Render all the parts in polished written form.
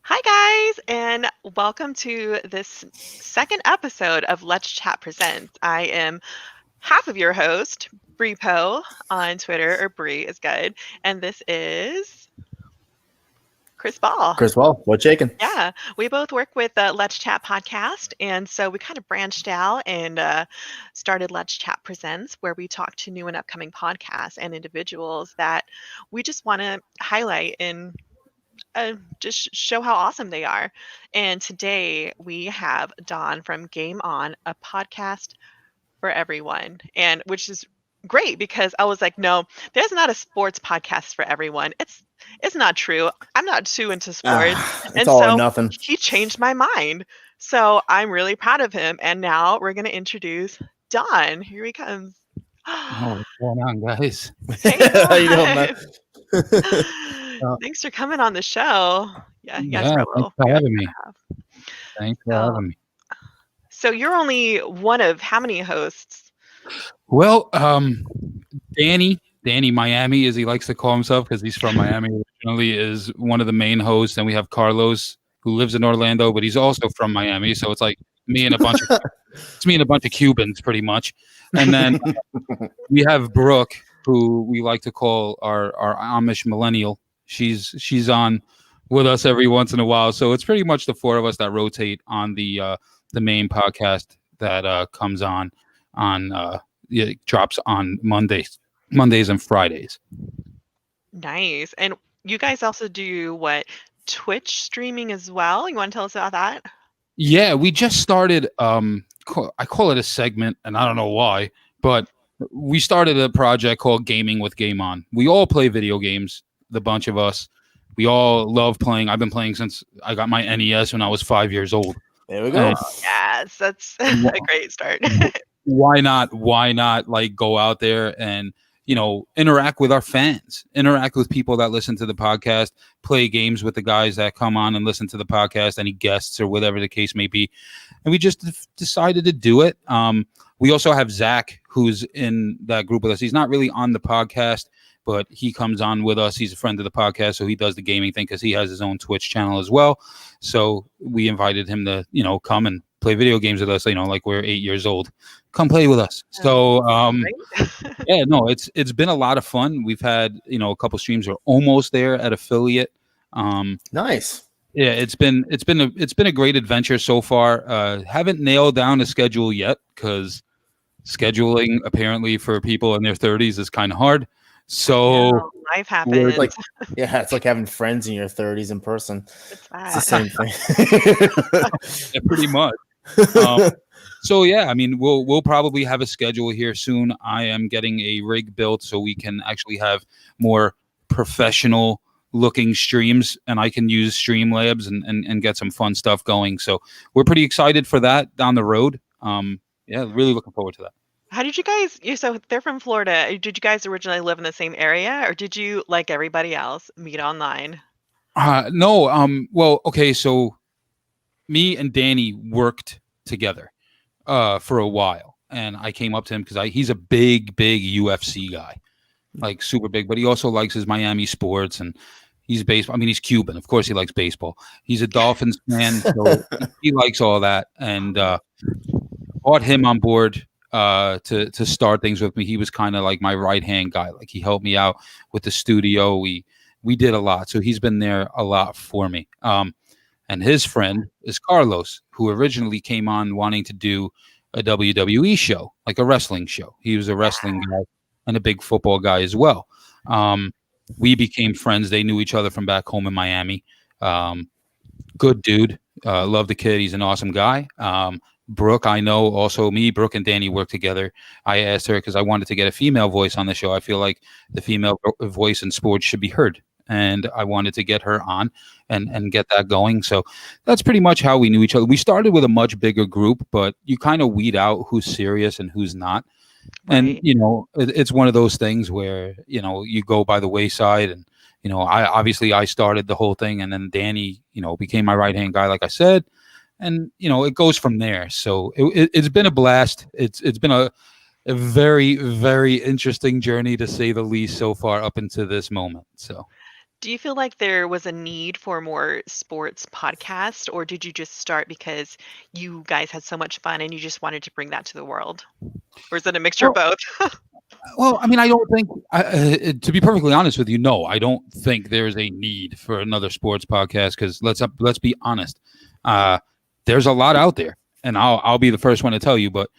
Hi, guys, and welcome to this second episode of Let's Chat Presents. I am half of your host, Bri Poe on Twitter, or Bri is good, and this is Chris Ball. Chris Ball, what's shaking? Yeah, we both work with the Let's Chat podcast, and so we kind of branched out and started Let's Chat Presents, where we talk to new and upcoming podcasts and individuals that we just want to highlight and just show how awesome they are. And today we have Dawn from GameOn, a podcast for everyone, and which is great because I was like, no, there's not a sports podcast for everyone. It's not true. I'm not too into sports, It's and all or so nothing. he changed my mind. So I'm really proud of him. And now we're gonna introduce Dawn. Here he comes. Oh, what's going on, guys? Hey, How you doing, man? Thanks for coming on the show. Yeah, you guys Yeah, are a thanks little for weird having me. to have. Thanks for So, having me. so you're only one of how many hosts? Well, Danny Miami, as he likes to call himself, because he's from Miami originally, is one of the main hosts, and we have Carlos, who lives in Orlando, but he's also from Miami. So it's like me and a bunch of Cubans, pretty much. And then we have Brooke, who we like to call our Amish millennial. She's on with us every once in a while. So it's pretty much the four of us that rotate on the main podcast that comes on it drops on Mondays and Fridays. Nice. And you guys also do what? Twitch streaming as well? You want to tell us about that? Yeah, we just started. I call it a segment, and I don't know why, but we started a project called Gaming with GameOn. We all play video games, the bunch of us. We all love playing. I've been playing since I got my NES when I was 5 years old. There we go. Yes, that's a great start. Why not like go out there and interact with our fans, interact with people that listen to the podcast, play games with the guys that come on and listen to the podcast, any guests or whatever the case may be. And we just decided to do it. We also have Zach, who's in that group with us. He's not really on the podcast, but he comes on with us. He's a friend of the podcast, so he does the gaming thing because he has his own Twitch channel as well. So we invited him to, come and play video games with us, like we're 8 years old. Come play with us. So yeah, no, it's been a lot of fun. We've had, a couple streams. We're almost there at affiliate. Nice. Yeah, it's been a great adventure so far. Haven't nailed down a schedule yet because scheduling apparently for people in their 30s is kind of hard. So life happens. It's like having friends in your 30s in person. It's the same thing. Yeah, pretty much. So yeah, I mean, we'll probably have a schedule here soon. I am getting a rig built so we can actually have more professional looking streams, and I can use Streamlabs and get some fun stuff going. So we're pretty excited for that down the road. Yeah, really looking forward to that. How did you guys? So they're from Florida. Did you guys originally live in the same area, or did you, like everybody else, meet online? No. Well, okay. So me and Danny worked together for a while, and I came up to him because he's a big UFC guy, like super big. But he also likes his Miami sports, and he's baseball. I mean, he's Cuban. Of course, he likes baseball. He's a Dolphins fan, so he likes all that. And brought him on board to start things with me. He was kind of like my right hand guy. Like he helped me out with the studio. We did a lot, so he's been there a lot for me. And his friend is Carlos, who originally came on wanting to do a WWE show, like a wrestling show. He was a wrestling guy and a big football guy as well. We became friends. They knew each other from back home in Miami. Good dude. Love the kid. He's an awesome guy. Brooke, I know also Brooke and Danny work together. I asked her because I wanted to get a female voice on the show. I feel like the female voice in sports should be heard. And I wanted to get her on and get that going. So that's pretty much how we knew each other. We started with a much bigger group, but you kind of weed out who's serious and who's not. Right. And, it's one of those things where, you go by the wayside and, I started the whole thing, and then Danny, became my right-hand guy, like I said, and, it goes from there. So it's been a blast. It's been a very, very interesting journey, to say the least, so far up into this moment. So. Do you feel like there was a need for more sports podcasts, or did you just start because you guys had so much fun and you just wanted to bring that to the world? Or is it a mixture of Well, both? I mean, I don't think, to be perfectly honest with you, no, I don't think there's a need for another sports podcast because let's be honest, there's a lot out there, and I'll be the first one to tell you, but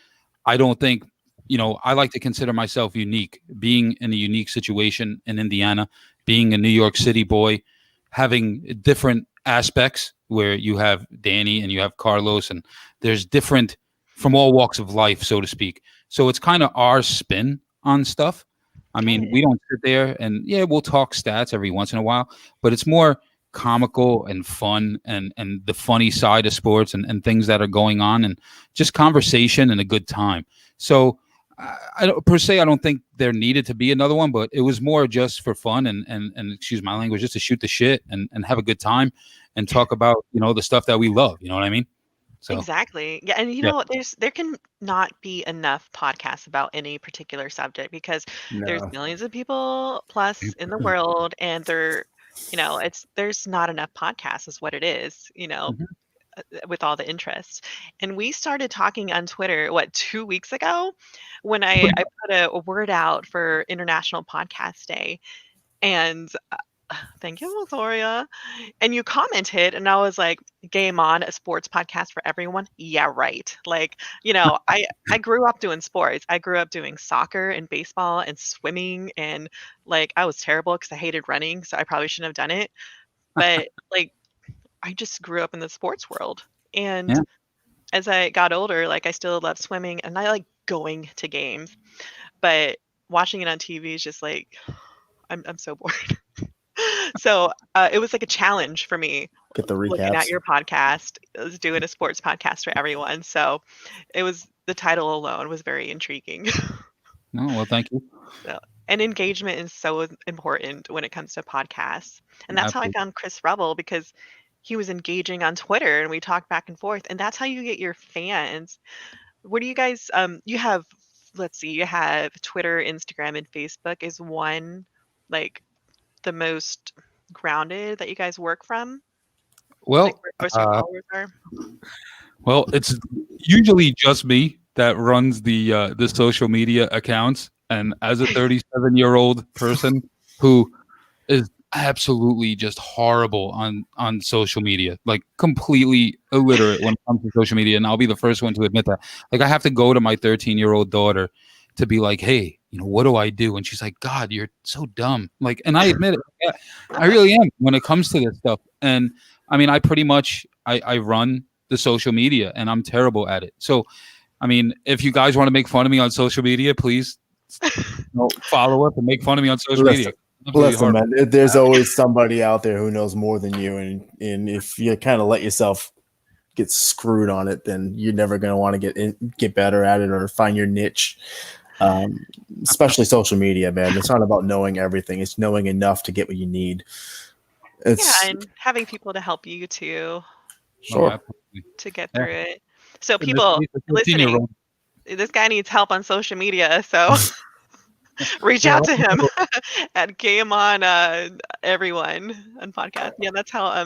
I don't think, I like to consider myself unique, being in a unique situation in Indiana, being a New York City boy, having different aspects where you have Danny and you have Carlos, and there's different from all walks of life, so to speak. So it's kind of our spin on stuff. I mean, we don't sit there and we'll talk stats every once in a while, but it's more comical and fun and the funny side of sports and things that are going on and just conversation and a good time. So I don't per se, I don't think there needed to be another one, but it was more just for fun and excuse my language, just to shoot the shit and have a good time and talk about, the stuff that we love. You know what I mean? So Exactly. Yeah, and there can not be enough podcasts about any particular subject because there's No. millions of people plus in the world, and there's not enough podcasts is what it is, with all the interests. And we started talking on Twitter, 2 weeks ago, when I put a word out for International Podcast Day, and thank you, Latoria. And you commented, and I was like, Game On, a sports podcast for everyone. Yeah, right. Like, I grew up doing sports. I grew up doing soccer and baseball and swimming, and like I was terrible because I hated running, so I probably shouldn't have done it. But like, I just grew up in the sports world, and yeah. as I got older, like I still love swimming, and I like going to games, but watching it on TV is just like I'm so bored. So it was like a challenge for me Get the looking at recaps. your podcast, doing a sports podcast for everyone. So the title alone was very intriguing. No, well, thank you. So, and engagement is so important when it comes to podcasts. And that's how I Absolutely. found Chris Rebel, because he was engaging on Twitter and we talked back and forth. And that's how you get your fans. What do you guys, you have, let's see, you have Twitter, Instagram, and Facebook is one, like, the most grounded that you guys work from? Like Well, where most of your followers are? it's usually just me that runs the social media accounts, and as a 37-year-old person who is absolutely just horrible on social media, like completely illiterate when it comes to social media, and I'll be the first one to admit that. Like, I have to go to my 13-year-old daughter to be like, hey, what do I do? And she's like, God, you're so dumb. Like, and I admit it. Yeah, I really am when it comes to this stuff. And I mean, I pretty much I run the social media, and I'm terrible at it. So, I mean, if you guys want to make fun of me on social media, please follow up and make fun of me on social media. Listen, man, there's always somebody out there who knows more than you, and if you kind of let yourself get screwed on it, then you're never going to want to get better at it or find your niche. Especially social media, man. It's not about knowing everything; it's knowing enough to get what you need. And having people to help you too. Sure. To get through it. So people listening, this guy needs help on social media, so reach out to him at GameOn, everyone on podcast. Yeah, that's how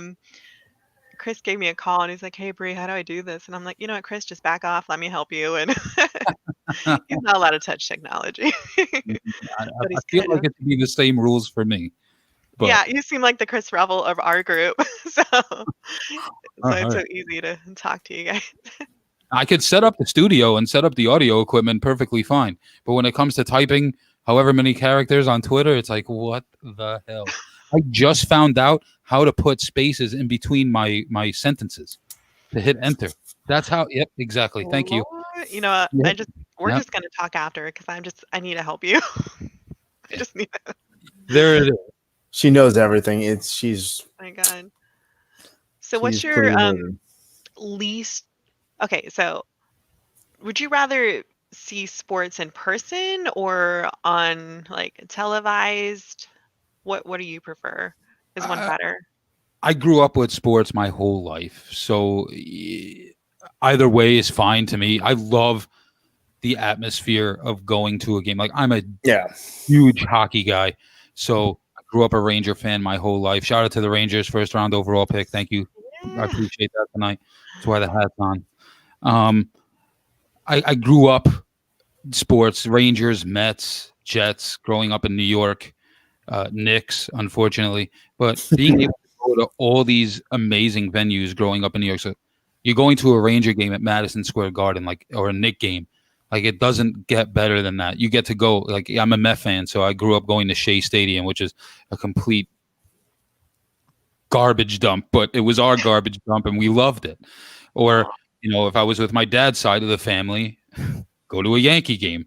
Chris gave me a call and he's like, hey Bri, how do I do this? And I'm like, you know what, Chris, just back off, let me help you. And he's not allowed to touch technology. I feel like it should be the same rules for me. But. Yeah, you seem like the Chris Rebel of our group. So it's so easy to talk to you guys. I could set up the studio and set up the audio equipment perfectly fine. But when it comes to typing however many characters on Twitter, it's like, what the hell? I just found out how to put spaces in between my sentences to hit enter. That's how. Yep, exactly. Thank you. You know, we're just gonna talk after, because I need to help you. I just need to. There it is. She knows everything. She's. Oh my God. So what's your least? Okay, so would you rather see sports in person or on like televised? What do you prefer? Is one better? I grew up with sports my whole life, so either way is fine to me. I love the atmosphere of going to a game. Like, I'm a huge hockey guy, so I grew up a Ranger fan my whole life. Shout out to the Rangers, first round overall pick. Thank you. I appreciate that tonight. That's why the hat's on. I grew up sports, Rangers, Mets, Jets, growing up in New York, Knicks, unfortunately. But being able to go to all these amazing venues growing up in New York. So you're going to a Ranger game at Madison Square Garden, or a Knick game. Like, it doesn't get better than that. You get to go, I'm a Met fan, so I grew up going to Shea Stadium, which is a complete garbage dump, but it was our garbage dump and we loved it. Or, if I was with my dad's side of the family, go to a Yankee game.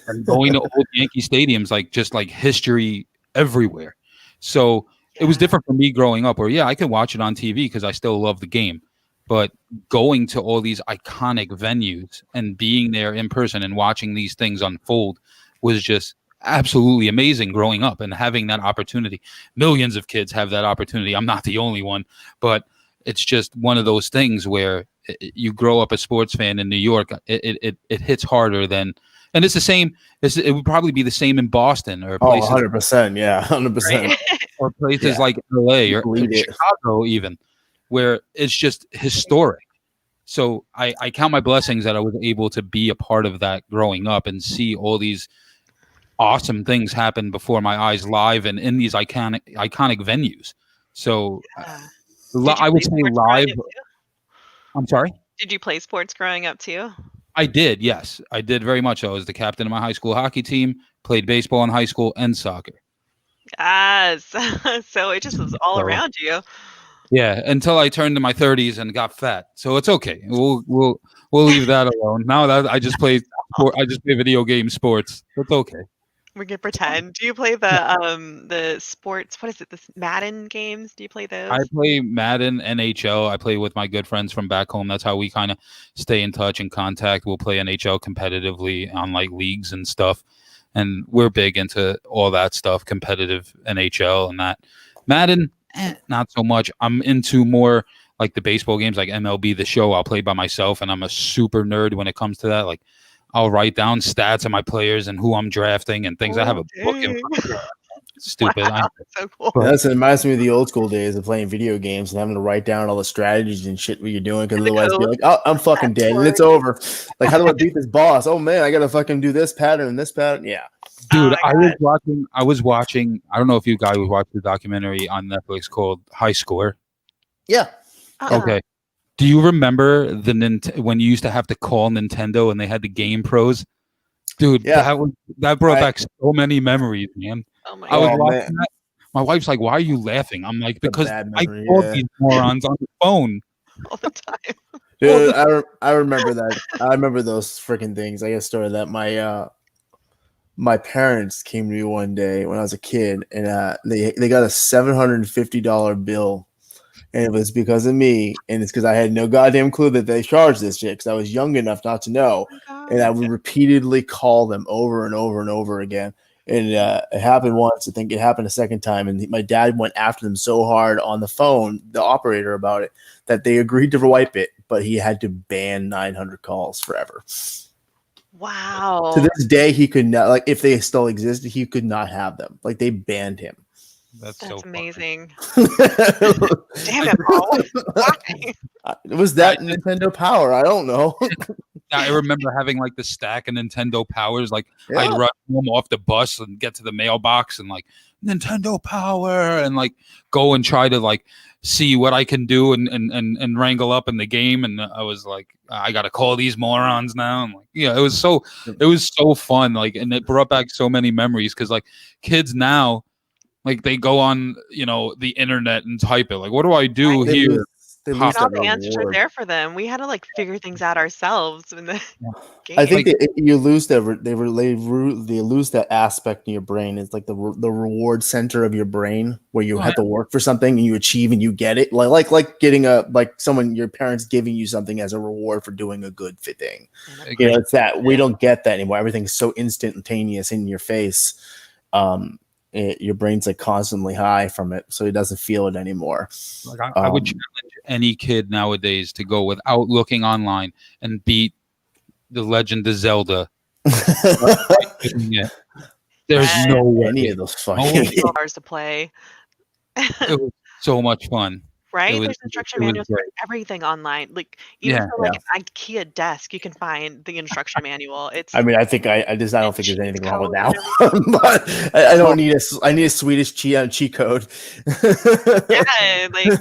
And going to old Yankee stadiums, just history everywhere. So it was different for me growing up, where I could watch it on TV because I still love the game. But going to all these iconic venues and being there in person and watching these things unfold was just absolutely amazing growing up, and having that opportunity. Millions of kids have that opportunity. I'm not the only one, but it's just one of those things where you grow up a sports fan in New York. It hits harder than, and it's the same. It would probably be the same in Boston or places. 100%. Yeah, 100%. Or places like LA or Chicago even, where it's just historic. So I count my blessings that I was able to be a part of that growing up and see all these awesome things happen before my eyes live and in these iconic venues. So I would say live. I'm sorry? Did you play sports growing up too? I did, yes. I did very much. I was the captain of my high school hockey team, played baseball in high school and soccer. Yes. So it just was all around you. Yeah, until I turned to my 30s and got fat. So it's okay. We'll leave that alone. Now that I just play video game sports. It's okay. We can pretend. Do you play the sports? What is it? The Madden games? Do you play those? I play Madden, NHL. I play with my good friends from back home. That's how we kind of stay in touch and contact. We'll play NHL competitively on leagues and stuff. And we're big into all that stuff, competitive NHL and that. Madden, not so much. I'm into more the baseball games, like MLB The Show. I'll play by myself, and I'm a super nerd when it comes to that. I'll write down stats of my players and who I'm drafting and things. I have a book in front of me. Stupid. Wow, that's so cool. That reminds me of the old school days of playing video games and having to write down all the strategies and shit what you're doing, because otherwise you're like, oh, I'm fucking dead and it's over. How do I beat this boss? Oh man, I gotta fucking do this pattern and this pattern. Yeah. Dude, I was watching, I don't know if you guys watched the documentary on Netflix called High Score. Yeah. Okay. Do you remember when you used to have to call Nintendo and they had the Game Pros? Dude, that brought back so many memories, man. Oh my I was watching that. My wife's like, "Why are you laughing?" I'm like, "Because I called these morons on the phone all the time." Dude, I remember that. I remember those freaking things. I got a story that my parents came to me one day when I was a kid, and they got a $750 bill. And it was because of me, and it's because I had no goddamn clue that they charged this shit, because I was young enough not to know. And I would repeatedly call them over and over and over again. And it happened once. I think it happened a second time. And my dad went after them so hard on the phone, the operator, about it, that they agreed to wipe it, but he had to ban 900 calls forever. Wow. To this day, he could not, if they still existed, he could not have them. They banned him. That's so amazing. Damn it, Paul. It was that Nintendo Power. I don't know. I remember having the stack of Nintendo Powers. I'd run home off the bus and get to the mailbox and Nintendo Power and go and try to see what I can do and wrangle up in the game. And I was like, I got to call these morons now. And it was so fun. And it brought back so many memories, because kids now, they go on, the internet and type it. What do I do here? All the answers are there for them. We had to figure things out ourselves in the game. I think you lose they lose that aspect in your brain. It's the reward center of your brain, where you have to work for something and you achieve and you get it. Like getting your parents giving you something as a reward for doing a good thing. It's that we don't get that anymore. Everything's so instantaneous in your face. Your brain's constantly high from it, so it doesn't feel it anymore. I would challenge any kid nowadays to go without looking online and beat The Legend of Zelda. There's no way. Any of those No fucking. way. Hours to play. It was so much fun. Right? It There's instruction was manuals for great. everything online. Like even Yeah. for like an IKEA desk, you can find the instruction manual. It's I mean, I think I don't think there's cheat anything wrong with code that and one, but I don't need I need a Swedish cheat code. yeah, like He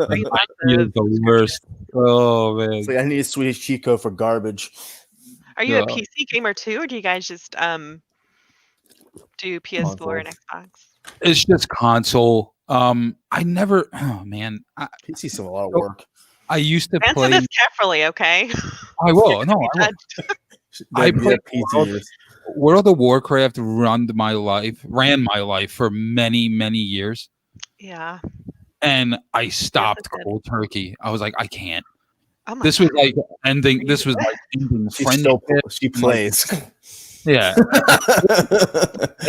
read lots is of the worst. Oh It's man. like I need a Swedish cheat code for garbage. Are you a Yeah. PC gamer too, or do you guys just do PS4 and Xbox? It's just console. I never. Oh man. PC's a lot of work. I used to Answer play. this carefully, okay? I will. No, I will. Judged. I The played PC. World of Warcraft ran my life for many, many years. Yeah. And I stopped it did. cold turkey. I was like, I can't. Oh my This God. was like ending. This was like ending friendship. She plays. Yeah.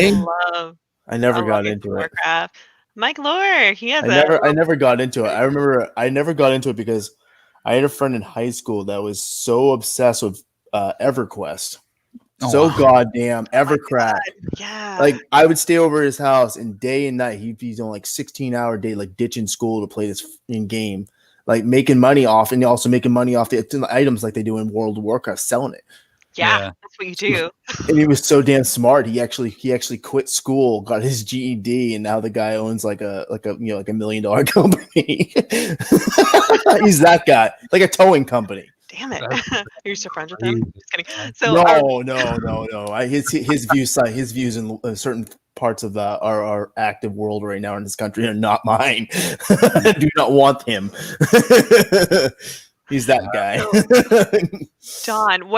Love. I never I got love into it. Warcraft. Mike Lore, he has I never got into it. I remember I never got into it because I had a friend in high school that was so obsessed with EverQuest. Oh, So wow. goddamn EverCraft. Yeah. Like I would stay over at his house and day and night he'd be on like 16-hour day, like ditching school to play this in game, like making money off and also making money off the items like they do in World of Warcraft, selling it. Yeah, that's what you do. And he was so damn smart. He actually quit school, got his GED, and now the guy owns like a $1 million company. He's that guy, like a towing company. Damn it. You're so friends with him? Just kidding. So No. His views in certain parts of our active world right now in this country are not mine. I do not want him. He's that guy. John,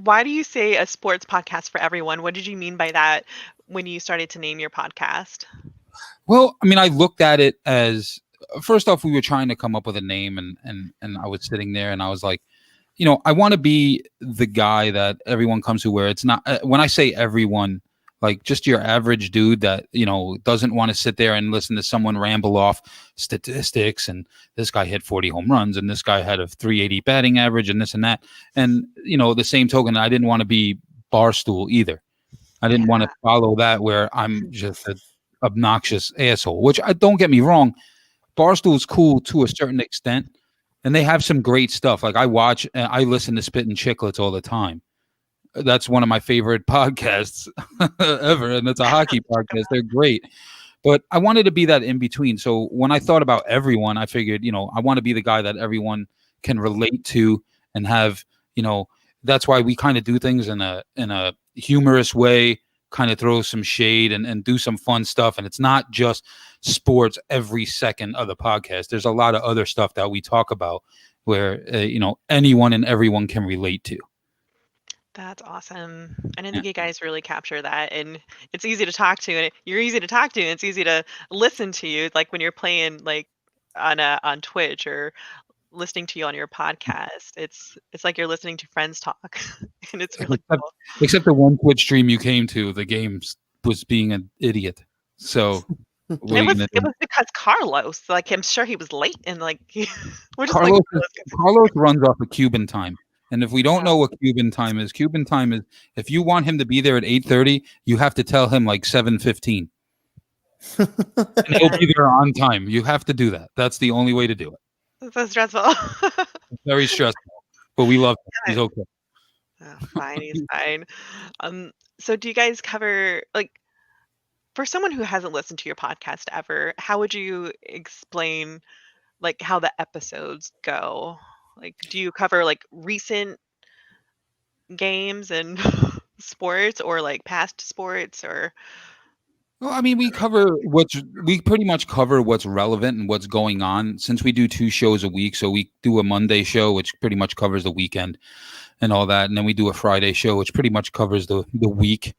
why do you say a sports podcast for everyone? What did you mean by that when you started to name your podcast? Well, I mean, I looked at it as first off, we were trying to come up with a name, and I was sitting there, and I was like, I want to be the guy that everyone comes to. Where it's not when I say everyone, like just your average dude that doesn't want to sit there and listen to someone ramble off statistics and this guy hit 40 home runs and this guy had a 380 batting average and this and that. And the same token, I didn't want to be Barstool either. I didn't want to follow that where I'm just an obnoxious asshole. Which don't get me wrong, Barstool's cool to a certain extent, and they have some great stuff. Like I listen to Spit and Chicklets all the time. That's one of my favorite podcasts ever, and it's a hockey podcast. They're great, but I wanted to be that in between. So when I thought about everyone, I figured, I want to be the guy that everyone can relate to and have. That's why we kind of do things in a humorous way, kind of throw some shade and do some fun stuff. And it's not just sports every second of the podcast. There's a lot of other stuff that we talk about where anyone and everyone can relate to. That's awesome. And I think you guys really capture that. And it's easy to talk to, and you're easy to talk to, and it's easy to listen to you. Like when you're playing like on Twitch or listening to you on your podcast, it's like you're listening to friends talk. And it's really cool. Except the one Twitch stream you came to, the game was being an idiot. So it was because Carlos, like I'm sure he was late and like we're just Carlos runs off of Cuban time. And if we don't know what Cuban time is if you want him to be there at 8:30, you have to tell him like 7:15. And he'll be there on time. You have to do that. That's the only way to do it. It's so stressful. Very stressful. But we love him. He's okay. Oh, fine, he's fine. So do you guys cover, like, for someone who hasn't listened to your podcast ever, how would you explain like how the episodes go? Like, do you cover like recent games and sports or like past sports or? Well, I mean, we pretty much cover what's relevant and what's going on since we do 2 shows a week. So we do a Monday show, which pretty much covers the weekend and all that. And then we do a Friday show, which pretty much covers the week.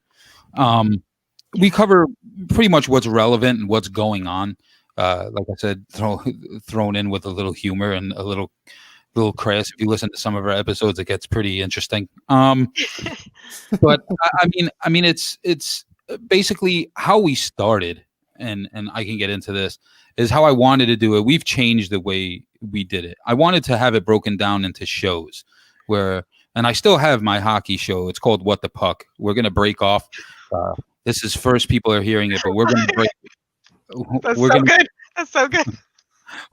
We cover pretty much what's relevant and what's going on. Like I said, thrown in with a little humor and a little crass. If you listen to some of our episodes, it gets pretty interesting. But I mean, it's basically how we started, and I can get into this, is how I wanted to do it. We've changed the way we did it. I wanted to have it broken down into shows and I still have my hockey show. It's called What the Puck. We're going to break off This is first people are hearing it, but we're gonna break. That's We're so gonna good. That's so good.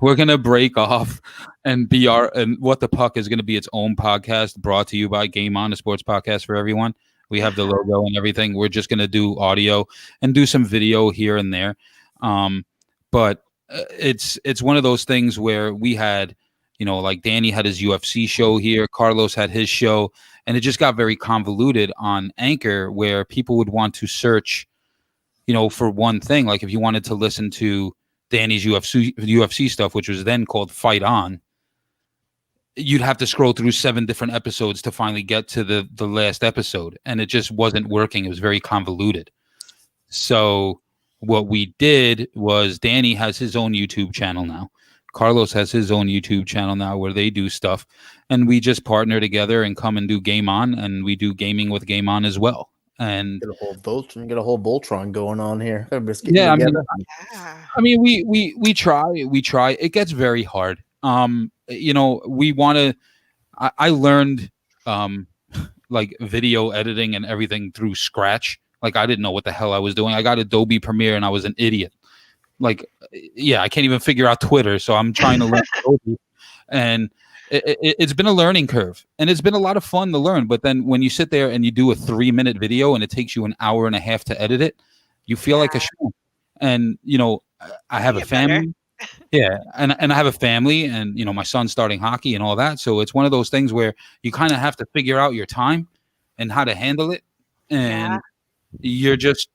we're gonna break off and be and What the Puck is gonna be its own podcast brought to you by GameOn, a sports podcast for everyone. We have the logo and everything. We're just gonna do audio and do some video here and there. But it's one of those things where we had, like Danny had his UFC show here, Carlos had his show, and it just got very convoluted on Anchor, where people would want to search, for one thing. Like if you wanted to listen to Danny's UFC stuff, which was then called Fight On, you'd have to scroll through 7 different episodes to finally get to the last episode, and it just wasn't working. It was very convoluted. So what we did was Danny has his own YouTube channel now. Carlos has his own YouTube channel now where they do stuff, and we just partner together and come and do Game On, and we do gaming with Game On as well. And get a whole Voltron going on here. Yeah, Yeah. we try. It gets very hard. We want to. I learned like video editing and everything through scratch. Like I didn't know what the hell I was doing. I got Adobe Premiere and I was an idiot. Like, yeah, I can't even figure out Twitter, so I'm trying to learn Adobe. And it's been a learning curve, and it's been a lot of fun to learn. But then when you sit there and you do a 3-minute video and it takes you an hour and a half to edit it, you feel like a show. And I have a family. Yeah, and I have a family, and my son's starting hockey and all that. So it's one of those things where you kind of have to figure out your time and how to handle it, and you're just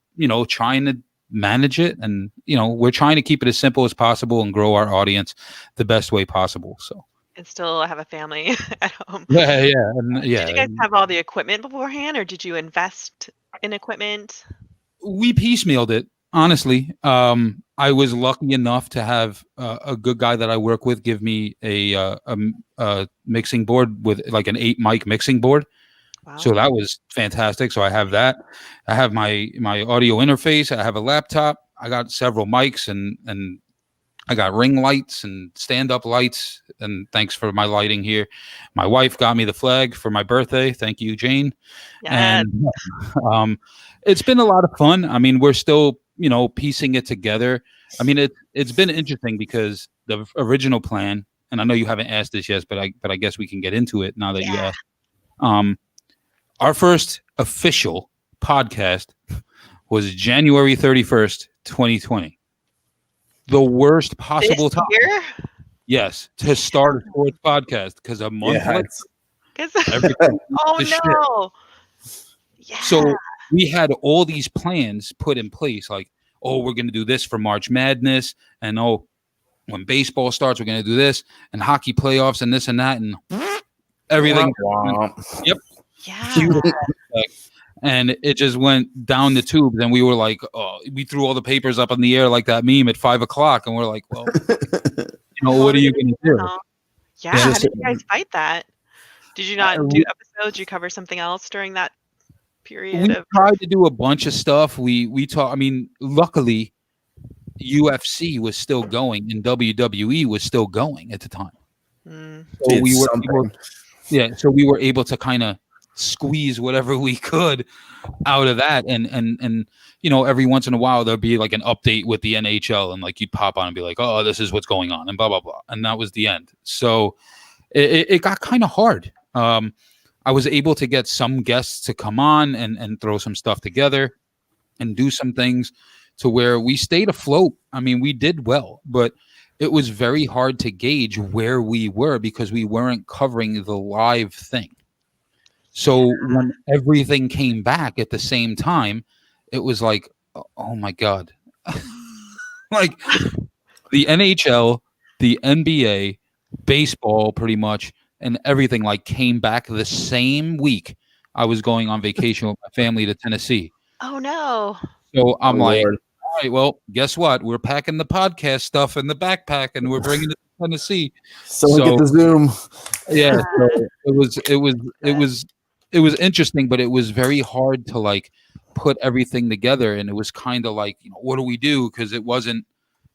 trying to manage it, and we're trying to keep it as simple as possible and grow our audience the best way possible. So and still have a family at home. Yeah. Did you guys have all the equipment beforehand, or did you invest in equipment? We piecemealed it. Honestly, I was lucky enough to have a good guy that I work with give me a mixing board with like an 8 mic mixing board. Wow. So that was fantastic. So I have that. I have my audio interface. I have a laptop. I got several mics and I got ring lights and stand-up lights. And thanks for my lighting here. My wife got me the flag for my birthday. Thank you, Jane. Yes. And it's been a lot of fun. I mean, we're still piecing it together. I mean, it's been interesting because the original plan, and I know you haven't asked this yet, but I guess we can get into it now that you asked. Our first official podcast was January 31st, 2020. The worst possible time. Yes, to start a sports podcast because a month later, oh no. Yeah. So we had all these plans put in place, like, we're going to do this for March Madness, and when baseball starts, we're going to do this, and hockey playoffs, and this and that, and everything. Yep. Yeah. And it just went down the tubes, and we were like, we threw all the papers up in the air like that meme at 5:00, and we're like, well, what are you going to do? Yeah. How did you guys fight that? Did you not do episodes? Did you cover something else during that period? We tried to do a bunch of stuff. We taught. I mean, luckily, UFC was still going and WWE was still going at the time. So we were able to kind of squeeze whatever we could out of that, and every once in a while there'd be like an update with the NHL, and like you'd pop on and be like, oh, this is what's going on, and blah blah blah, and that was the end. So it got kind of hard. I was able to get some guests to come on and throw some stuff together and do some things to where we stayed afloat. I mean, we did well, but it was very hard to gauge where we were because we weren't covering the live thing. So when everything came back at the same time, it was like, oh my God. Like the NHL, the NBA, baseball pretty much, and everything like came back the same week. I was going on vacation with my family to Tennessee. Oh no. So I'm like, all right, well, guess what? We're packing the podcast stuff in the backpack and we're bringing it to Tennessee. So we get the Zoom. Yeah. So it was interesting, but it was very hard to like put everything together. And it was kind of like, what do we do? Because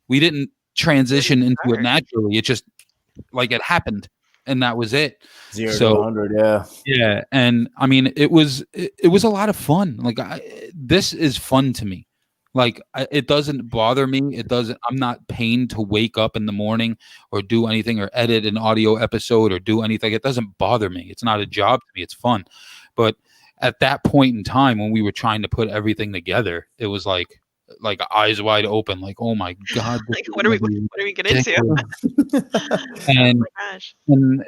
we didn't transition into it naturally. It just like it happened. and that was it. 0 to 100, yeah. Yeah, and I mean, it was a lot of fun. Like, this is fun to me. Like, it doesn't bother me. It doesn't. I'm not pained to wake up in the morning or do anything or edit an audio episode or do anything. It doesn't bother me. It's not a job to me. It's fun. But at that point in time, when we were trying to put everything together, it was like eyes wide open. Like, oh my god, Like, what are we getting into? And Oh my gosh. and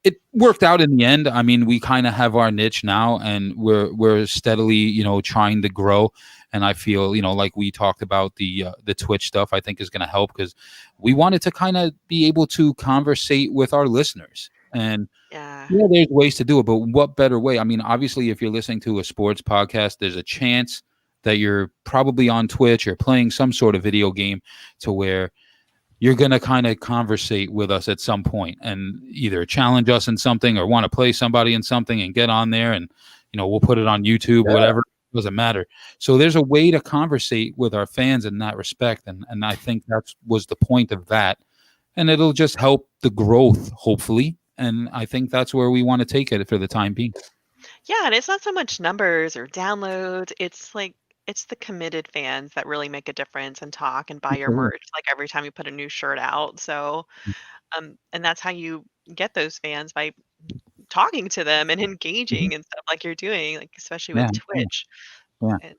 it worked out in the end. I mean, we kind of have our niche now, and we're steadily, trying to grow. And I feel, like we talked about the Twitch stuff, I think is going to help, because we wanted to kind of be able to conversate with our listeners. And Yeah, there's ways to do it, but what better way? I mean, obviously, if you're listening to a sports podcast, there's a chance that you're probably on Twitch or playing some sort of video game to where you're going to kind of conversate with us at some point and either challenge us in something or want to play somebody in something and get on there, and, we'll put it on YouTube, whatever. It doesn't matter. So there's a way to conversate with our fans in that respect. And I think that was the point of that. And it'll just help the growth, hopefully. And I think that's where we want to take it for the time being. yeah, and it's not so much numbers or downloads. It's like it's the committed fans that really make a difference and talk and buy your merch. Like every time you put a new shirt out. So, and that's how you get those fans, by talking to them and engaging and stuff like you're doing, like especially with Twitch Yeah. and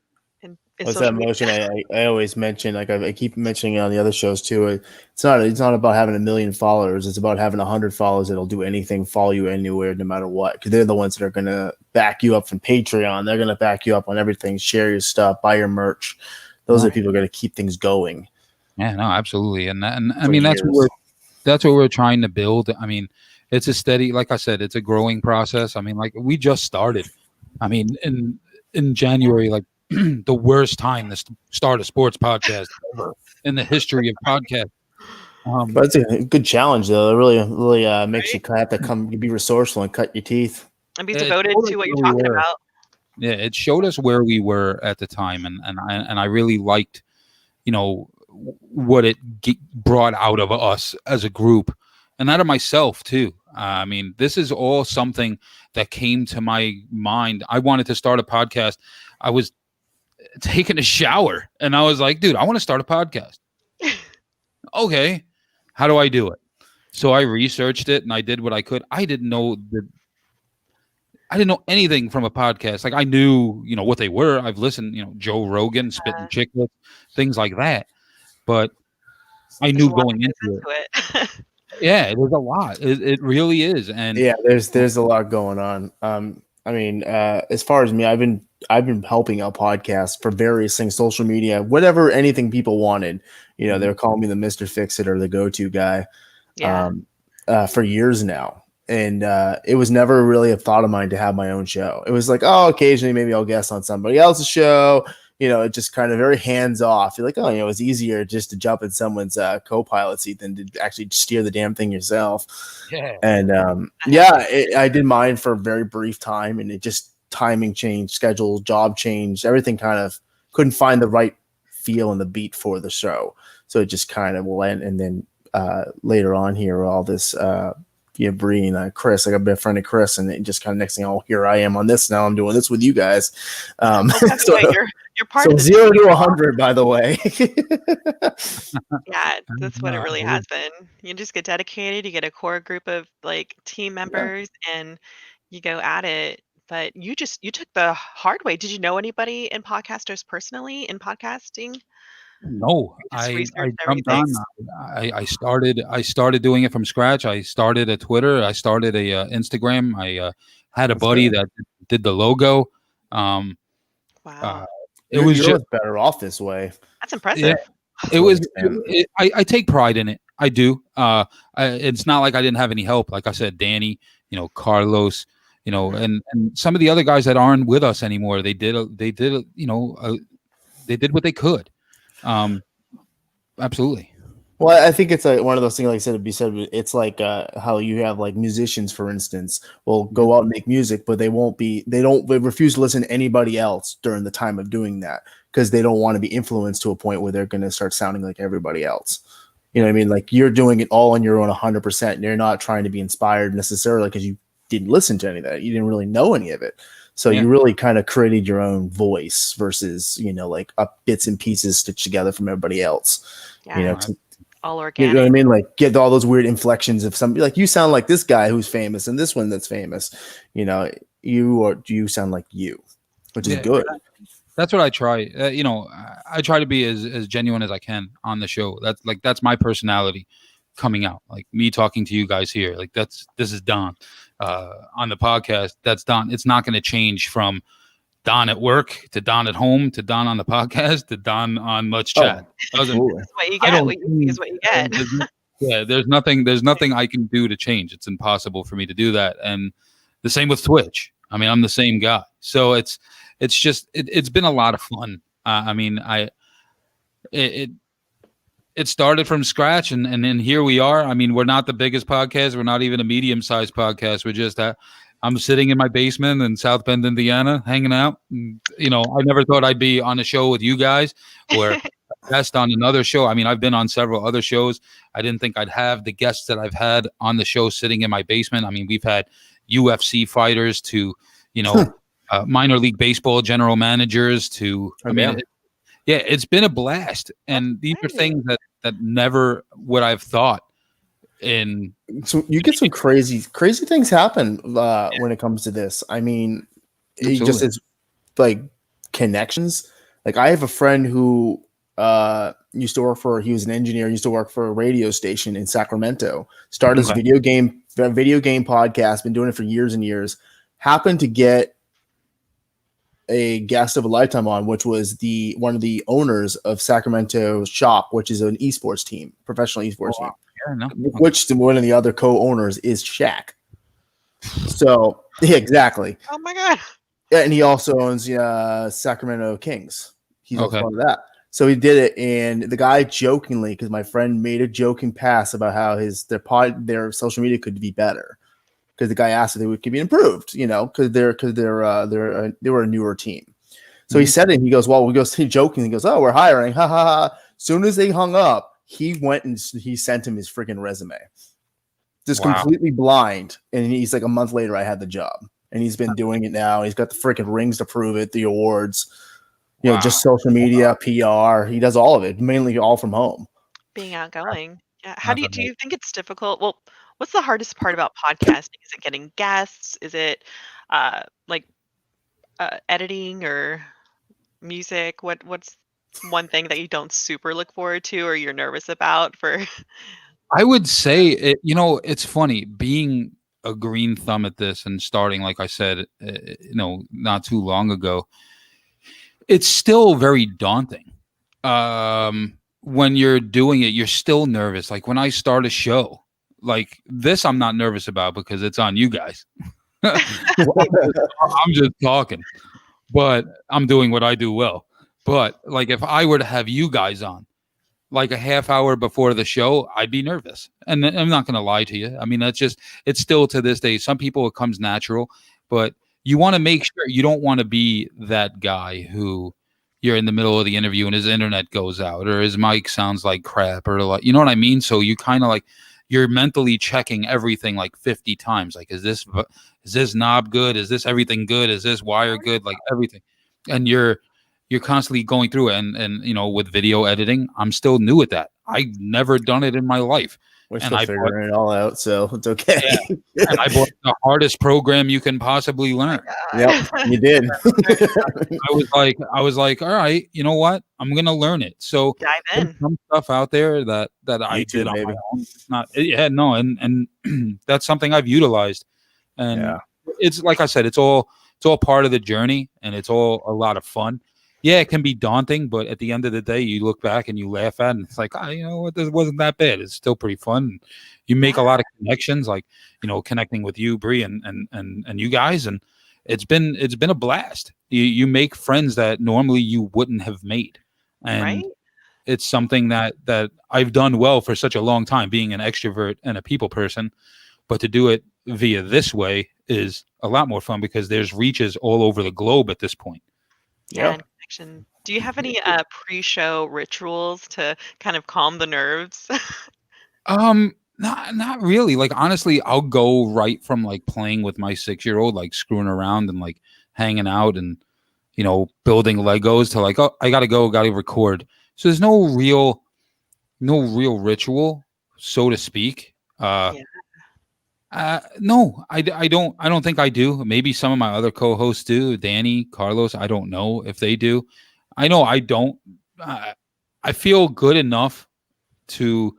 What's social that media. motion I always mention? Like I keep mentioning it on the other shows too. It's not about having 1 million followers. It's about having 100 followers that'll do anything, follow you anywhere, no matter what. Because they're the ones that are gonna back you up from Patreon. They're gonna back you up on everything. Share your stuff, buy your merch. Those are the people who are gonna keep things going. Yeah, no, absolutely. And I mean, that's what we're trying to build. I mean, it's a steady, like I said, it's a growing process. I mean, like we just started. I mean, in January, like the worst time to start a sports podcast ever in the history of podcasts. But it's a good challenge, though. It really makes you have to be resourceful and cut your teeth and be devoted to what you're talking about. Yeah, it showed us where we were at the time, and I really liked, what it brought out of us as a group, and out of myself too. I mean, this is all something that came to my mind. I wanted to start a podcast. I was taking a shower and I was like, dude, I want to start a podcast. Okay, how do I do it? So I researched it and I did what I could. I didn't know anything from a podcast. Like I knew, what they were. I've listened, Joe Rogan, Spittin' Chicklets, things like that. But I knew going into it. Yeah, there's a lot. It really is. And yeah, there's a lot going on. I mean, as far as me, I've been helping out podcasts for various things, social media, whatever, anything people wanted. They're calling me the Mr. Fix-It or the go-to guy for years now. And it was never really a thought of mine to have my own show. It was like, oh, occasionally maybe I'll guest on somebody else's show. It just kind of very hands off. You're like, oh, it's easier just to jump in someone's co-pilot seat than to actually steer the damn thing yourself. Yeah. And I did mine for a very brief time, and it just timing changed, schedule, job changed, everything kind of couldn't find the right feel and the beat for the show. So it just kind of went. And then later on here, all this, Bri and Chris, like I've been a friend of Chris, and it just kind of next thing, oh, here I am on this now. I'm doing this with you guys. So you're part of 0 to 100, by the way. Yeah, that's what it really has been. You just get dedicated. You get a core group of like team members, and you go at it. But you took the hard way. Did you know anybody in podcasters personally in podcasting? No, I jumped on. I started doing it from scratch. I started a Twitter. I started a Instagram. I had a buddy that did the logo. Wow, it was just better off this way. That's impressive. Yeah, it was. I take pride in it. I do. It's not like I didn't have any help. Like I said, Danny, Carlos, and some of the other guys that aren't with us anymore. They did what they could. Absolutely. Well, I think it's one of those things, like I said, it's like how you have like musicians, for instance, will go out and make music, but they refuse to listen to anybody else during the time of doing that because they don't want to be influenced to a point where they're going to start sounding like everybody else. You know what I mean? Like you're doing it all on your own 100%. And you're not trying to be inspired necessarily because you didn't listen to any of that. You didn't really know any of it. So you really kind of created your own voice versus, like bits and pieces stitched together from everybody else. Yeah. All organic. You know what I mean? Like get all those weird inflections of somebody like you sound like this guy who's famous and this one that's famous. You sound like you, which is good. That's what I try. I try to be as genuine as I can on the show. That's my personality coming out. Like me talking to you guys here. Like this is Don. On the podcast, that's Don. It's not going to change from Don at work to Don at home to Don on the podcast to Don on Let's Chat. That's what you get. What you see is what you get. There's nothing I can do to change. It's impossible for me to do that. And the same with Twitch. I mean, I'm the same guy. So it's been a lot of fun. It started from scratch and then here we are. I mean, we're not the biggest podcast. We're not even a medium-sized podcast. We're just I'm sitting in my basement in South Bend, Indiana, hanging out. I never thought I'd be on a show with you guys or guest on another show. I mean, I've been on several other shows. I didn't think I'd have the guests that I've had on the show sitting in my basement. I mean, we've had UFC fighters to, minor league baseball general managers to, it's been a blast. And these are things that never would I've thought. So you get some crazy things happen when it comes to this. I mean, it just is like connections. Like I have a friend who used to work he was an engineer, used to work for a radio station in Sacramento, started his video game podcast, been doing it for years and years, happened to get a guest of a lifetime on, which was one of the owners of Sacramento Shop, which is an esports team, professional esports team. Yeah, no. Which one of the other co-owners is Shaq. So yeah, exactly. Oh my god! Yeah, and he also owns Sacramento Kings. He's also part of that. So he did it, and the guy jokingly, because my friend made a joking pass about how their social media could be better, because the guy asked if it could be improved, because they were a newer team. So he said it, and he goes, he jokingly goes, "Oh, we're hiring, ha ha ha." Soon as they hung up, he went and he sent him his freaking resume, just completely blind. And he's like, a month later, I had the job, and he's been doing it now. He's got the freaking rings to prove it, the awards, just social media, PR. He does all of it, mainly all from home. Being outgoing. Yeah. How do you think it's difficult? Well, what's the hardest part about podcasting? Is it getting guests? Is it editing or music? What's one thing that you don't super look forward to or you're nervous about for? I would say it's funny being a green thumb at this and starting, like I said, not too long ago. It's still very daunting. When you're doing it, you're still nervous. Like when I start a show like this, I'm not nervous about because it's on you guys. I'm just talking, but I'm doing what I do well. But like if I were to have you guys on like a half hour before the show, I'd be nervous. And I'm not going to lie to you. I mean, it's still to this day, some people it comes natural, but you want to make sure you don't want to be that guy who you're in the middle of the interview and his internet goes out or his mic sounds like crap or like, you know what I mean? So you kind of like, you're mentally checking everything like 50 times. Like, is this knob good? Is this everything good? Is this wire good? Like everything. And you're constantly going through it. And with video editing, I'm still new at that. I've never done it in my life. We're still figuring it all out, so it's okay. Yeah. And I bought the hardest program you can possibly learn. Yep, you did. I was like, all right, you know what? I'm gonna learn it. So dive in. Some stuff out there that I did on my own. It's not, and that's something I've utilized. And it's like I said, it's all part of the journey, and it's all a lot of fun. Yeah, it can be daunting, but at the end of the day, you look back and you laugh at it, and it's like, what? This wasn't that bad. It's still pretty fun. You make a lot of connections, like connecting with you, Bri, and you guys, and it's been a blast. You make friends that normally you wouldn't have made, and it's something that I've done well for such a long time, being an extrovert and a people person. But to do it via this way is a lot more fun because there's reaches all over the globe at this point. Yeah. Connection Do you have any pre-show rituals to kind of calm the nerves? Not really. Like honestly, I'll go right from like playing with my 6-year-old, like screwing around and like hanging out and building Legos to like, oh, I gotta record. So there's no real ritual, so to speak. Yeah. No, I don't think I do. Maybe some of my other co-hosts do. Danny, Carlos, I don't know if they do. I know I don't. I feel good enough to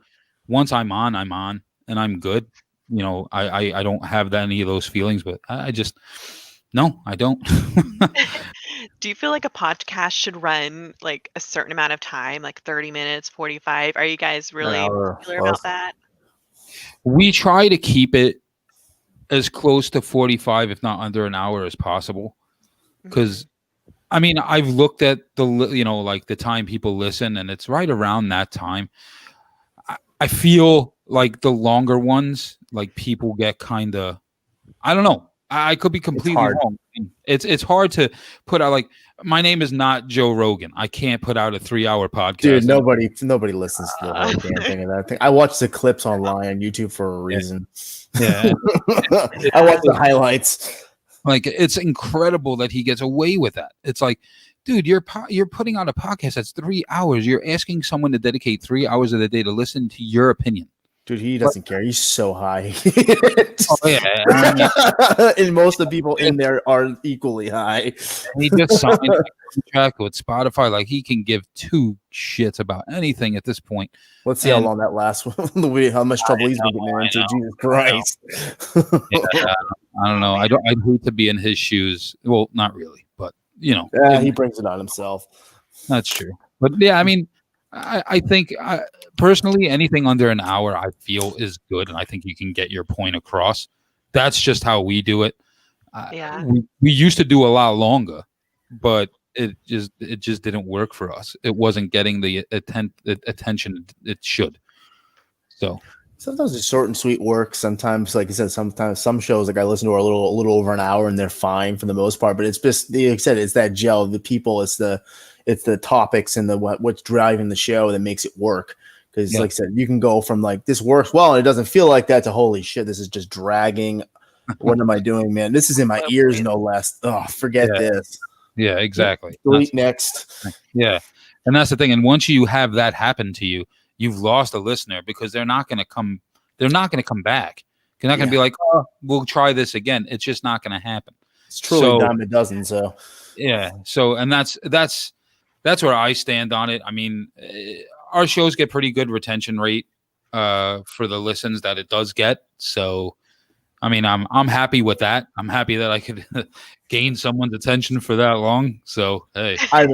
once I'm on, and I'm good. I don't have any of those feelings, but I just no, I don't. Do you feel like a podcast should run like a certain amount of time, like 30 minutes, 45? Are you guys An really hour particular about plus. that? We try to keep it as close to 45, if not under an hour, as possible. Because I mean, I've looked at like the time people listen, and it's right around that time. I feel like the longer ones, like people get kind of, I don't know. I could be completely hard. wrong. It's hard to put out like my name is not Joe Rogan. I can't put out a 3-hour podcast. Dude, nobody listens to the whole damn thing of that thing. I watch the clips online on YouTube for a reason. Yeah. I watch the highlights. Like it's incredible that he gets away with that. It's like, dude, you're putting out a podcast that's 3 hours. You're asking someone to dedicate 3 hours of the day to listen to your opinion. Dude, he doesn't care. He's so high. Oh yeah, I mean, and most of the people in there are equally high. he just signed a contract with Spotify. Like he can give two shits about anything at this point. Let's see how long that lasts. How much trouble he's been getting into. Jesus Christ. I don't know. I'd hate to be in his shoes. Well, not really, but he brings it on himself. That's true. But yeah, I mean, I think personally, anything under an hour, I feel is good, and I think you can get your point across. That's just how we do it. Yeah. We used to do a lot longer, but it just didn't work for us. It wasn't getting the attention it should. So sometimes it's short and sweet work. Sometimes, like I said, sometimes some shows like I listen to are a little over an hour and they're fine for the most part. But it's just like I said, it's that gel, the people, it's the topics and the what's driving the show that makes it work. Because like I said, you can go from like this works well and it doesn't feel like that to holy shit, this is just dragging. What am I doing, man? This is in my ears, no less. Oh, forget this. Yeah, exactly. Delete next. Yeah, and that's the thing. And once you have that happen to you, you've lost a listener because they're not going to come. They're not going to come back. They're not going to be like, "Oh, we'll try this again." It's just not going to happen. It's truly dime a dozen. So yeah. So and that's where I stand on it. I mean, our shows get pretty good retention rate for the listens that it does get. So. I mean, I'm happy with that. I'm happy that I could gain someone's attention for that long. So, hey. I